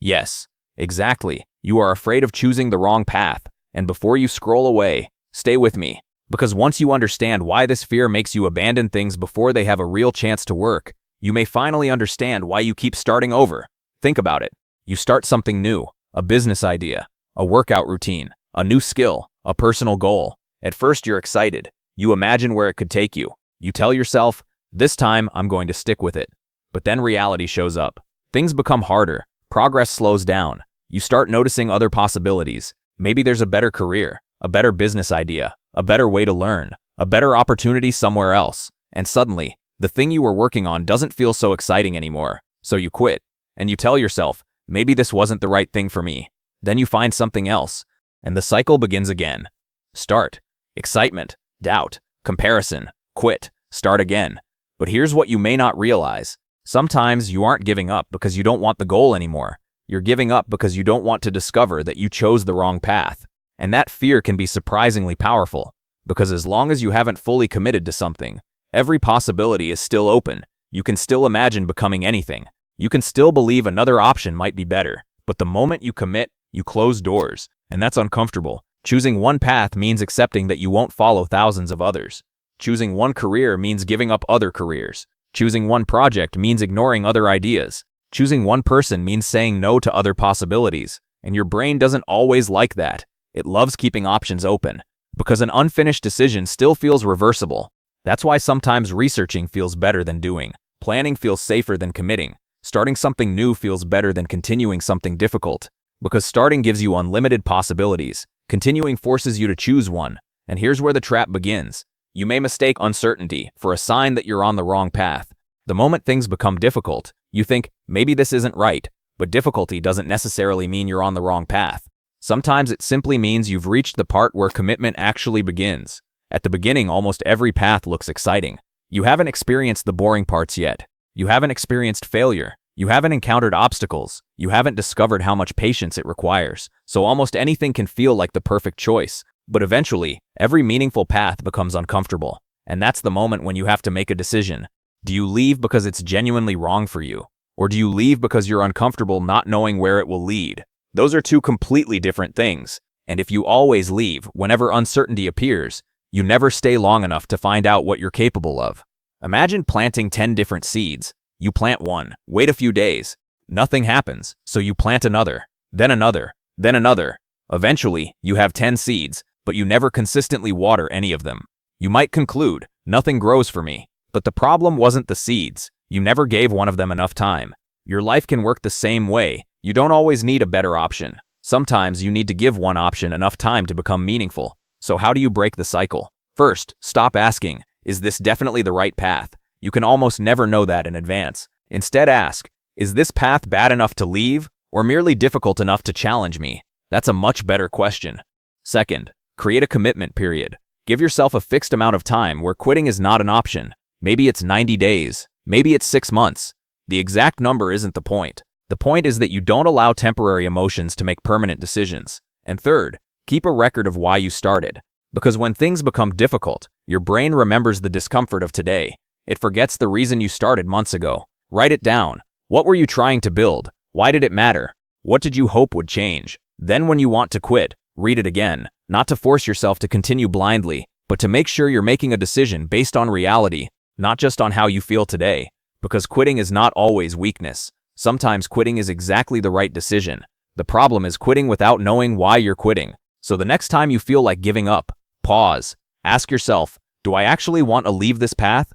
Yes, exactly. You are afraid of choosing the wrong path, and before you scroll away, stay with me. Because once you understand why this fear makes you abandon things before they have a real chance to work, you may finally understand why you keep starting over. Think about it. You start something new, a business idea, a workout routine, a new skill, a personal goal. At first you're excited. You imagine where it could take you. You tell yourself, this time I'm going to stick with it. But then reality shows up. Things become harder. Progress slows down. You start noticing other possibilities. Maybe there's a better career, a better business idea, a better way to learn, a better opportunity somewhere else. And suddenly, the thing you were working on doesn't feel so exciting anymore. So you quit. And you tell yourself, maybe this wasn't the right thing for me. Then you find something else. And the cycle begins again. Start. Excitement. Doubt. Comparison. Quit. Start again. But here's what you may not realize. Sometimes you aren't giving up because you don't want the goal anymore. You're giving up because you don't want to discover that you chose the wrong path. And that fear can be surprisingly powerful, because as long as you haven't fully committed to something, every possibility is still open. You can still imagine becoming anything. You can still believe another option might be better. But the moment you commit, you close doors, and that's uncomfortable. Choosing one path means accepting that you won't follow thousands of others. Choosing one career means giving up other careers. Choosing one project means ignoring other ideas. Choosing one person means saying no to other possibilities. And your brain doesn't always like that. It loves keeping options open, because an unfinished decision still feels reversible. That's why sometimes researching feels better than doing. Planning feels safer than committing. Starting something new feels better than continuing something difficult. Because starting gives you unlimited possibilities. Continuing forces you to choose one. And here's where the trap begins. You may mistake uncertainty for a sign that you're on the wrong path. The moment things become difficult, you think, maybe this isn't right. But difficulty doesn't necessarily mean you're on the wrong path. Sometimes it simply means you've reached the part where commitment actually begins. At the beginning, almost every path looks exciting. You haven't experienced the boring parts yet. You haven't experienced failure. You haven't encountered obstacles. You haven't discovered how much patience it requires. So almost anything can feel like the perfect choice. But eventually, every meaningful path becomes uncomfortable. And that's the moment when you have to make a decision. Do you leave because it's genuinely wrong for you? Or do you leave because you're uncomfortable not knowing where it will lead? Those are two completely different things. And if you always leave whenever uncertainty appears, you never stay long enough to find out what you're capable of. Imagine planting 10 different seeds. You plant one, wait a few days. Nothing happens, so you plant another, then another, then another. Eventually, you have 10 seeds, but you never consistently water any of them. You might conclude, nothing grows for me. But the problem wasn't the seeds. You never gave one of them enough time. Your life can work the same way. You don't always need a better option. Sometimes you need to give one option enough time to become meaningful. So how do you break the cycle? First, stop asking, is this definitely the right path? You can almost never know that in advance. Instead ask, is this path bad enough to leave, or merely difficult enough to challenge me? That's a much better question. Second, create a commitment period. Give yourself a fixed amount of time where quitting is not an option. Maybe it's 90 days. Maybe it's 6 months. The exact number isn't the point. The point is that you don't allow temporary emotions to make permanent decisions. And third, keep a record of why you started. Because when things become difficult, your brain remembers the discomfort of today. It forgets the reason you started months ago. Write it down. What were you trying to build? Why did it matter? What did you hope would change? Then when you want to quit, read it again. Not to force yourself to continue blindly, but to make sure you're making a decision based on reality, not just on how you feel today. Because quitting is not always weakness. Sometimes quitting is exactly the right decision. The problem is quitting without knowing why you're quitting. So the next time you feel like giving up, pause. Ask yourself, do I actually want to leave this path?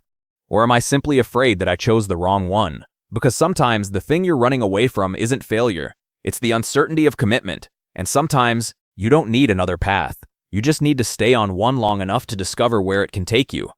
Or am I simply afraid that I chose the wrong one? Because sometimes the thing you're running away from isn't failure. It's the uncertainty of commitment. And sometimes you don't need another path. You just need to stay on one long enough to discover where it can take you.